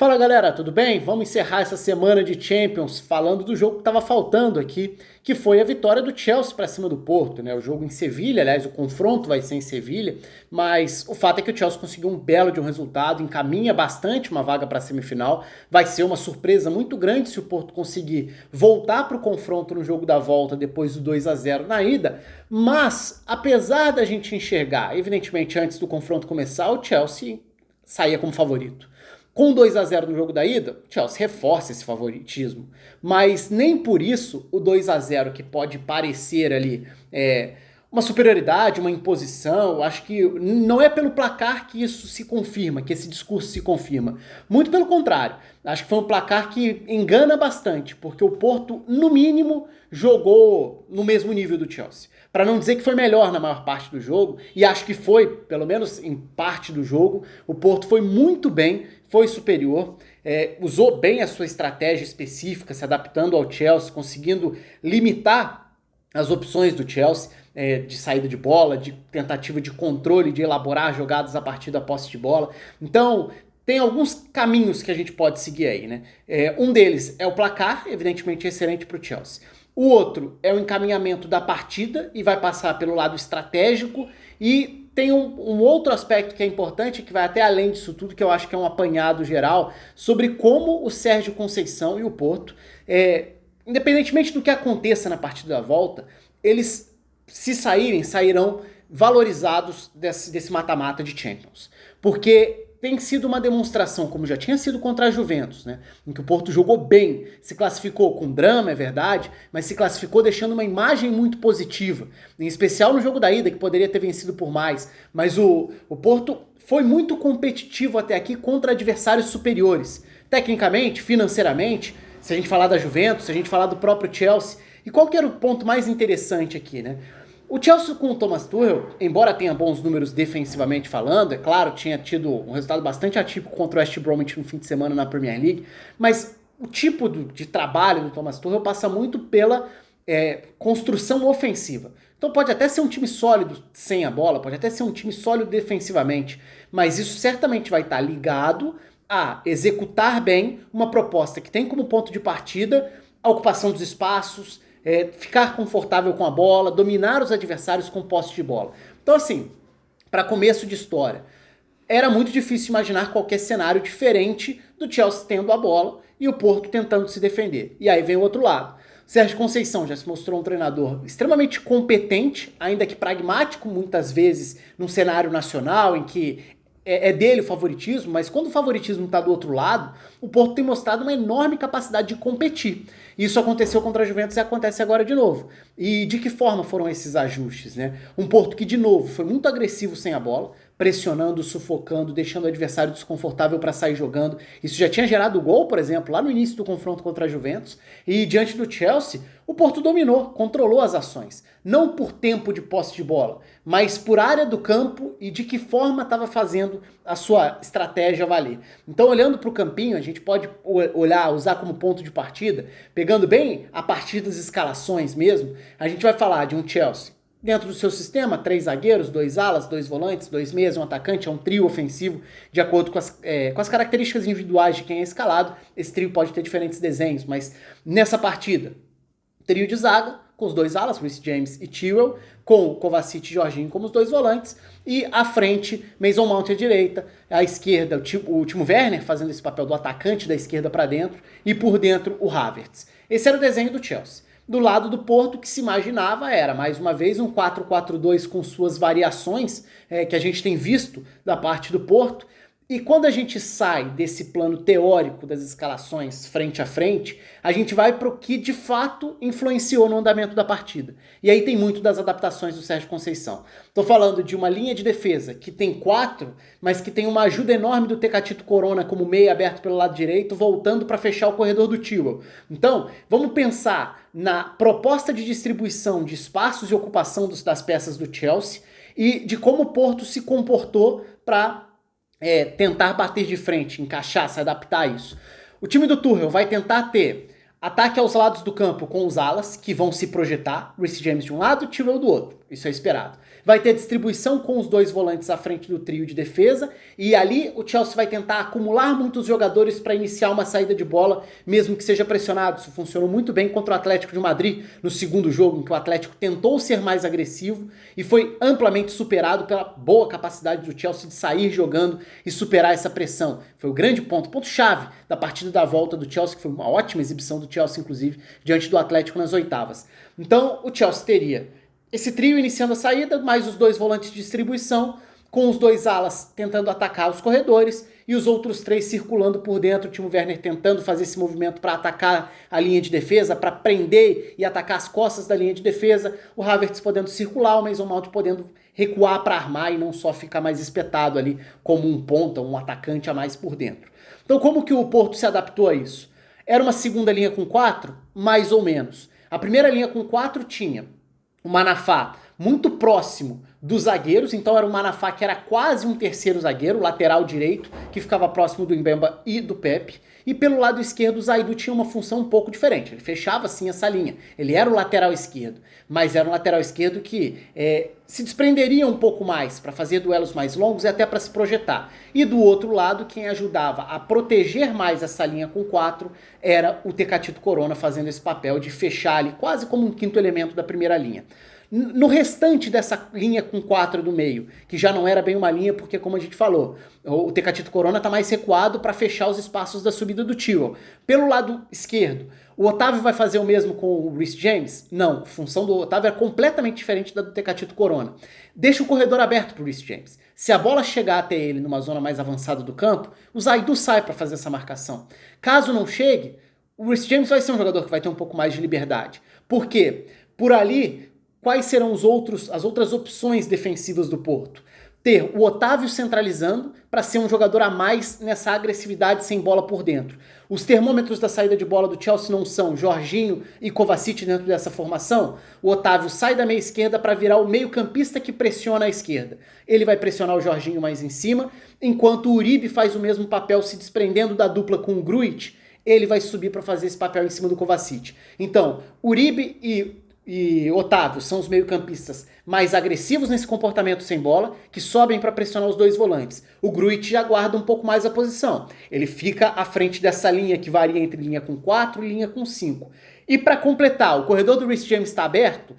Fala galera, tudo bem? Vamos encerrar essa semana de Champions falando do jogo que estava faltando aqui, que foi a vitória do Chelsea para cima do Porto, né? O jogo em Sevilha, aliás, o confronto vai ser em Sevilha, mas o fato é que o Chelsea conseguiu um belo de um resultado, encaminha bastante uma vaga para a semifinal. Vai ser uma surpresa muito grande se o Porto conseguir voltar para o confronto no jogo da volta depois do 2-0 na ida, mas apesar da gente enxergar, evidentemente antes do confronto começar, o Chelsea saía como favorito. Com 2-0 no jogo da ida, o Chelsea reforça esse favoritismo. Mas nem por isso o 2-0 que pode parecer ali uma superioridade, uma imposição, acho que não é pelo placar que isso se confirma, que esse discurso se confirma. Muito pelo contrário. Acho que foi um placar que engana bastante, porque o Porto, no mínimo, jogou no mesmo nível do Chelsea. Para não dizer que foi melhor na maior parte do jogo, e acho que foi, pelo menos em parte do jogo, o Porto foi muito bem, foi superior, usou bem a sua estratégia específica, se adaptando ao Chelsea, conseguindo limitar as opções do Chelsea, de saída de bola, de tentativa de controle, de elaborar jogadas a partir da posse de bola. Então, tem alguns caminhos que a gente pode seguir aí, né? Um deles é o placar, evidentemente excelente para o Chelsea. O outro é o encaminhamento da partida e vai passar pelo lado estratégico, e tem um outro aspecto que é importante, que vai até além disso tudo, que eu acho que é um apanhado geral, sobre como o Sérgio Conceição e o Porto, independentemente do que aconteça na partida da volta, eles, se saírem, sairão valorizados desse mata-mata de Champions. Porque tem sido uma demonstração, como já tinha sido contra a Juventus, né, em que o Porto jogou bem, se classificou com drama, é verdade, mas se classificou deixando uma imagem muito positiva, em especial no jogo da ida, que poderia ter vencido por mais, mas o Porto foi muito competitivo até aqui contra adversários superiores, tecnicamente, financeiramente, se a gente falar da Juventus, se a gente falar do próprio Chelsea. E qual que era o ponto mais interessante aqui, né? O Chelsea com o Thomas Tuchel, embora tenha bons números defensivamente falando, é claro, tinha tido um resultado bastante atípico contra o West Bromwich no fim de semana na Premier League, mas o tipo de trabalho do Thomas Tuchel passa muito pela construção ofensiva. Então pode até ser um time sólido sem a bola, pode até ser um time sólido defensivamente, mas isso certamente vai estar ligado a executar bem uma proposta que tem como ponto de partida a ocupação dos espaços, ficar confortável com a bola, dominar os adversários com posse de bola. Então assim, para começo de história, era muito difícil imaginar qualquer cenário diferente do Chelsea tendo a bola e o Porto tentando se defender. E aí vem o outro lado. Sérgio Conceição já se mostrou um treinador extremamente competente, ainda que pragmático muitas vezes, num cenário nacional em que é dele o favoritismo, mas quando o favoritismo está do outro lado, o Porto tem mostrado uma enorme capacidade de competir. Isso aconteceu contra a Juventus e acontece agora de novo. E de que forma foram esses ajustes, né? Um Porto que, de novo, foi muito agressivo sem a bola, pressionando, sufocando, deixando o adversário desconfortável para sair jogando. Isso já tinha gerado gol, por exemplo, lá no início do confronto contra a Juventus. E diante do Chelsea, o Porto dominou, controlou as ações. Não por tempo de posse de bola, mas por área do campo e de que forma estava fazendo a sua estratégia valer. Então, olhando para o campinho, a gente pode usar como ponto de partida, pegando bem a partir das escalações mesmo, a gente vai falar de um Chelsea dentro do seu sistema, 3 zagueiros, 2 alas, 2 volantes, 2 meias, um atacante, é um trio ofensivo, de acordo com as características individuais de quem é escalado. Esse trio pode ter diferentes desenhos, mas nessa partida, trio de zaga, com os 2 alas, Reece James e Chilwell, com Kovacic e Jorginho como os 2 volantes, e à frente, Mason Mount à direita, à esquerda, o Timo Werner fazendo esse papel do atacante da esquerda para dentro, e por dentro o Havertz. Esse era o desenho do Chelsea. Do lado do Porto, que se imaginava era, mais uma vez, um 4-4-2 com suas variações, que a gente tem visto da parte do Porto. E quando a gente sai desse plano teórico das escalações frente a frente, a gente vai para o que de fato influenciou no andamento da partida. E aí tem muito das adaptações do Sérgio Conceição. Estou falando de uma linha de defesa que tem 4, mas que tem uma ajuda enorme do Tecatito Corona como meia aberto pelo lado direito, voltando para fechar o corredor do Chilwell. Então, vamos pensar na proposta de distribuição de espaços e ocupação das peças do Chelsea e de como o Porto se comportou para tentar bater de frente, encaixar, se adaptar a isso. O time do Tuchel vai tentar ter ataque aos lados do campo com os alas, que vão se projetar, Reece James de um lado, Chilwell do outro. isso é esperado. Vai ter distribuição com os dois volantes à frente do trio de defesa, e ali o Chelsea vai tentar acumular muitos jogadores para iniciar uma saída de bola, mesmo que seja pressionado. Isso funcionou muito bem contra o Atlético de Madrid no segundo jogo, em que o Atlético tentou ser mais agressivo e foi amplamente superado pela boa capacidade do Chelsea de sair jogando e superar essa pressão. Foi o grande ponto-chave da partida da volta do Chelsea, que foi uma ótima exibição do Chelsea, inclusive, diante do Atlético nas oitavas. Então o Chelsea teria esse trio iniciando a saída, mais os dois volantes de distribuição, com os dois alas tentando atacar os corredores e os outros três circulando por dentro, o Timo Werner tentando fazer esse movimento para atacar a linha de defesa, para prender e atacar as costas da linha de defesa, o Havertz podendo circular, o Mason Mount podendo recuar para armar e não só ficar mais espetado ali como um ponta, um atacante a mais por dentro. Então como que o Porto se adaptou a isso? Era uma segunda linha com 4? Mais ou menos. A primeira linha com 4 tinha o Manafá muito próximo dos zagueiros, então era um Manafá que era quase um terceiro zagueiro, lateral direito, que ficava próximo do Mbemba e do Pepe. E pelo lado esquerdo o Zaidu tinha uma função um pouco diferente, ele fechava sim essa linha, ele era o lateral esquerdo, mas era um lateral esquerdo que se desprenderia um pouco mais para fazer duelos mais longos e até para se projetar. E do outro lado, quem ajudava a proteger mais essa linha com 4 era o Tecatito Corona, fazendo esse papel de fechar ali quase como um quinto elemento da primeira linha. No restante dessa linha com 4 do meio, que já não era bem uma linha, porque como a gente falou, o Tecatito Corona está mais recuado para fechar os espaços da subida do Chilwell. Pelo lado esquerdo, o Otávio vai fazer o mesmo com o Reece James? Não, a função do Otávio é completamente diferente da do Tecatito Corona. Deixa o corredor aberto para o Reece James. Se a bola chegar até ele numa zona mais avançada do campo, o Zaidu sai para fazer essa marcação. Caso não chegue, o Reece James vai ser um jogador que vai ter um pouco mais de liberdade. Por quê? Por ali, quais serão as outras opções defensivas do Porto? Ter o Otávio centralizando para ser um jogador a mais nessa agressividade sem bola por dentro. Os termômetros da saída de bola do Chelsea não são Jorginho e Kovacic dentro dessa formação. O Otávio sai da meia esquerda para virar o meio campista que pressiona a esquerda. Ele vai pressionar o Jorginho mais em cima, enquanto o Uribe faz o mesmo papel se desprendendo da dupla com o Grujic, ele vai subir para fazer esse papel em cima do Kovacic. Então, Uribe e Otávio são os meio-campistas mais agressivos nesse comportamento sem bola, que sobem para pressionar os dois volantes. O Grujic já guarda um pouco mais a posição. Ele fica à frente dessa linha que varia entre linha com 4 e linha com 5. E para completar, o corredor do Reece James está aberto,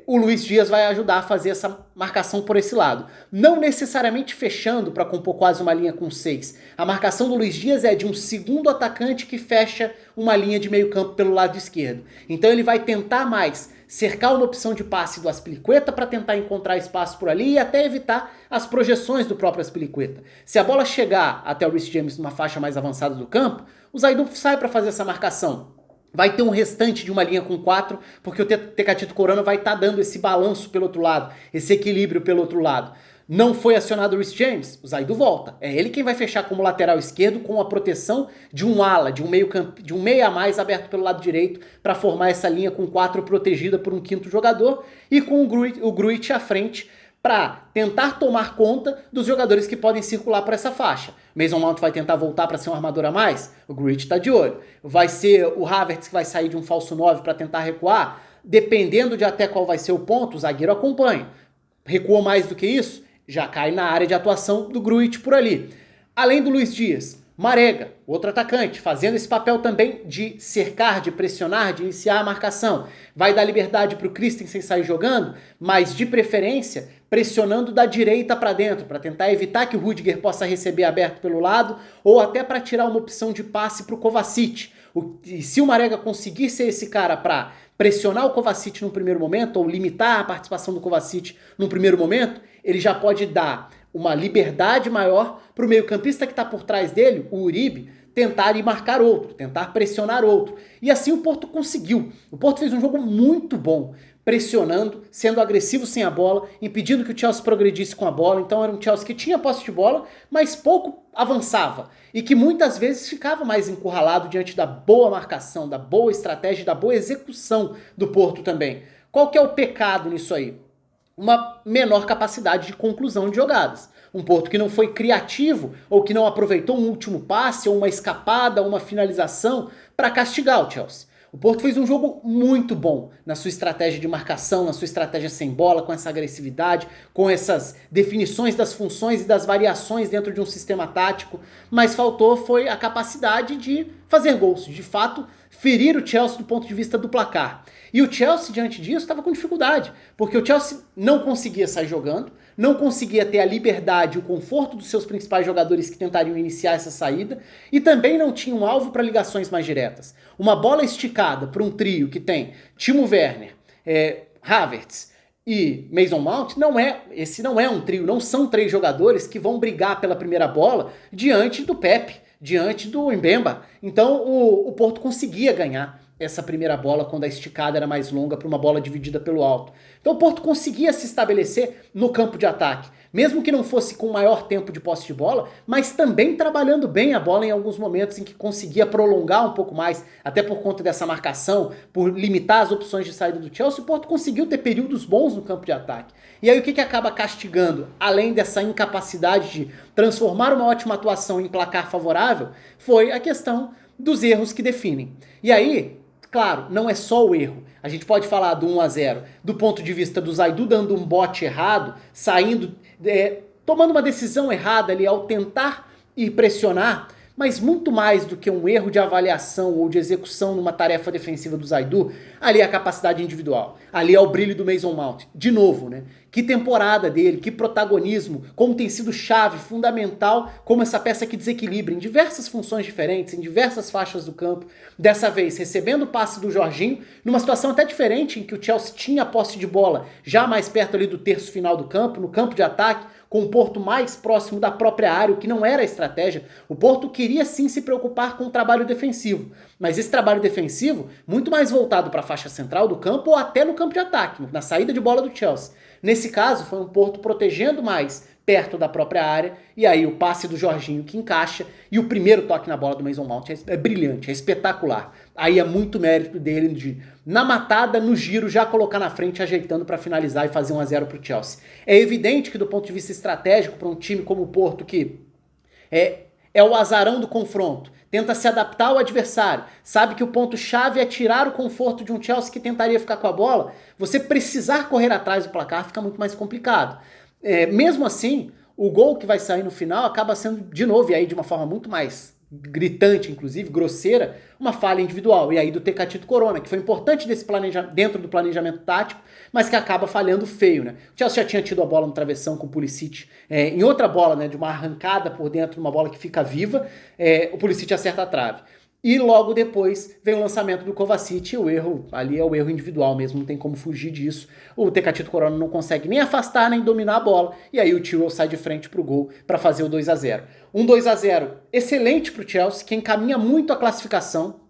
o Luiz Dias vai ajudar a fazer essa marcação por esse lado. Não necessariamente fechando para compor quase uma linha com 6. A marcação do Luiz Dias é de um segundo atacante que fecha uma linha de meio campo pelo lado esquerdo. Então ele vai tentar mais cercar uma opção de passe do Azpilicueta para tentar encontrar espaço por ali e até evitar as projeções do próprio Azpilicueta. Se a bola chegar até o Reece James numa faixa mais avançada do campo, o Zaidu sai para fazer essa marcação. Vai ter um restante de uma linha com 4, porque o Tecatito Corona vai estar dando esse balanço pelo outro lado, esse equilíbrio pelo outro lado. Não foi acionado o Reece James, o Zaidu volta. É ele quem vai fechar como lateral esquerdo com a proteção de um ala, de um meia a mais aberto pelo lado direito para formar essa linha com 4 protegida por um quinto jogador e com o Grujic à frente para tentar tomar conta dos jogadores que podem circular por essa faixa. Mason Mount vai tentar voltar para ser um armador a mais? O Grujic está de olho. Vai ser o Havertz que vai sair de um falso 9 para tentar recuar? Dependendo de até qual vai ser o ponto, o zagueiro acompanha. Recuou mais do que isso? Já cai na área de atuação do Grujic por ali. Além do Luiz Dias, Marega, outro atacante, fazendo esse papel também de cercar, de pressionar, de iniciar a marcação. Vai dar liberdade para o Christensen sair jogando, mas de preferência pressionando da direita para dentro, para tentar evitar que o Rudiger possa receber aberto pelo lado, ou até para tirar uma opção de passe para o Kovacic. E se o Marega conseguir ser esse cara para pressionar o Kovacic num primeiro momento, ou limitar a participação do Kovacic num primeiro momento, ele já pode dar uma liberdade maior para o meio-campista que está por trás dele, o Uribe, tentar ir marcar outro, tentar pressionar outro. E assim o Porto conseguiu. O Porto fez um jogo muito bom, pressionando, sendo agressivo sem a bola, impedindo que o Chelsea progredisse com a bola. Então era um Chelsea que tinha posse de bola, mas pouco avançava. E que muitas vezes ficava mais encurralado diante da boa marcação, da boa estratégia, da boa execução do Porto também. Qual que é o pecado nisso aí? Uma menor capacidade de conclusão de jogadas. Um Porto que não foi criativo ou que não aproveitou um último passe ou uma escapada ou uma finalização para castigar o Chelsea. O Porto fez um jogo muito bom na sua estratégia de marcação, na sua estratégia sem bola, com essa agressividade, com essas definições das funções e das variações dentro de um sistema tático, mas faltou foi a capacidade de fazer gols, de fato ferir o Chelsea do ponto de vista do placar. E o Chelsea, diante disso, estava com dificuldade, porque o Chelsea não conseguia sair jogando, não conseguia ter a liberdade e o conforto dos seus principais jogadores que tentariam iniciar essa saída, e também não tinha um alvo para ligações mais diretas. Uma bola esticada para um trio que tem Timo Werner, Havertz e Mason Mount, esse não é um trio, não são três jogadores que vão brigar pela primeira bola diante do Pepe, diante do Mbemba. Então o Porto conseguia ganhar essa primeira bola quando a esticada era mais longa para uma bola dividida pelo alto. Então o Porto conseguia se estabelecer no campo de ataque, mesmo que não fosse com maior tempo de posse de bola, mas também trabalhando bem a bola em alguns momentos em que conseguia prolongar um pouco mais, até por conta dessa marcação, por limitar as opções de saída do Chelsea. O Porto conseguiu ter períodos bons no campo de ataque. E aí o que acaba castigando, além dessa incapacidade de transformar uma ótima atuação em placar favorável, foi a questão dos erros que definem. E aí, claro, não é só o erro. A gente pode falar do 1-0 do ponto de vista do Zaidu dando um bote errado, saindo, tomando uma decisão errada ali ao tentar ir pressionar, mas muito mais do que um erro de avaliação ou de execução numa tarefa defensiva do Zaidu, ali é a capacidade individual, ali é o brilho do Mason Mount. De novo, né? Que temporada dele, que protagonismo, como tem sido chave, fundamental, como essa peça que desequilibra em diversas funções diferentes, em diversas faixas do campo. Dessa vez, recebendo o passe do Jorginho, numa situação até diferente, em que o Chelsea tinha a posse de bola já mais perto ali do terço final do campo, no campo de ataque, com o Porto mais próximo da própria área, o que não era a estratégia. O Porto queria sim se preocupar com o trabalho defensivo, mas esse trabalho defensivo muito mais voltado para a faixa central do campo ou até no campo de ataque, na saída de bola do Chelsea. Nesse caso, foi um Porto protegendo mais perto da própria área, e aí o passe do Jorginho que encaixa, e o primeiro toque na bola do Mason Mount é brilhante, é espetacular. Aí é muito mérito dele de, na matada, no giro, já colocar na frente, ajeitando para finalizar e fazer 1-0 pro Chelsea. É evidente que do ponto de vista estratégico, para um time como o Porto, que é o azarão do confronto, tenta se adaptar ao adversário, sabe que o ponto-chave é tirar o conforto de um Chelsea que tentaria ficar com a bola, você precisar correr atrás do placar fica muito mais complicado. Mesmo assim, o gol que vai sair no final acaba sendo, de novo, e aí de uma forma muito mais gritante, inclusive, grosseira, uma falha individual. E aí do Tecatito Corona, que foi importante dentro do planejamento tático, mas que acaba falhando feio, né? O Chelsea já tinha tido a bola no travessão com o Pulisic, em outra bola, né, de uma arrancada por dentro, uma bola que fica viva, o Pulisic acerta a trave. E logo depois vem o lançamento do Kovacic, e o erro ali é o erro individual mesmo, não tem como fugir disso. O Tecatito Corona não consegue nem afastar, nem dominar a bola, e aí o Chilwell sai de frente pro gol para fazer o 2-0. Um 2-0 excelente pro Chelsea, que encaminha muito a classificação.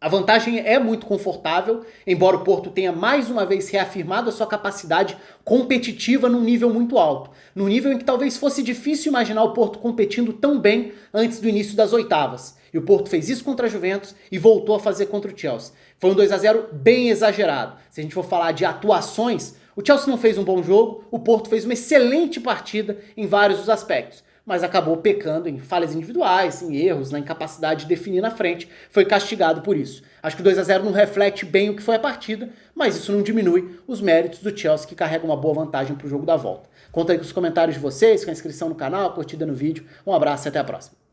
A vantagem é muito confortável, embora o Porto tenha mais uma vez reafirmado a sua capacidade competitiva num nível muito alto. Num nível em que talvez fosse difícil imaginar o Porto competindo tão bem antes do início das oitavas. E o Porto fez isso contra a Juventus e voltou a fazer contra o Chelsea. Foi um 2-0 bem exagerado. Se a gente for falar de atuações, o Chelsea não fez um bom jogo, o Porto fez uma excelente partida em vários dos aspectos, mas acabou pecando em falhas individuais, em erros, na incapacidade de definir na frente, foi castigado por isso. Acho que o 2-0 não reflete bem o que foi a partida, mas isso não diminui os méritos do Chelsea, que carrega uma boa vantagem para o jogo da volta. Conta aí com os comentários de vocês, com a inscrição no canal, a curtida no vídeo. Um abraço e até a próxima.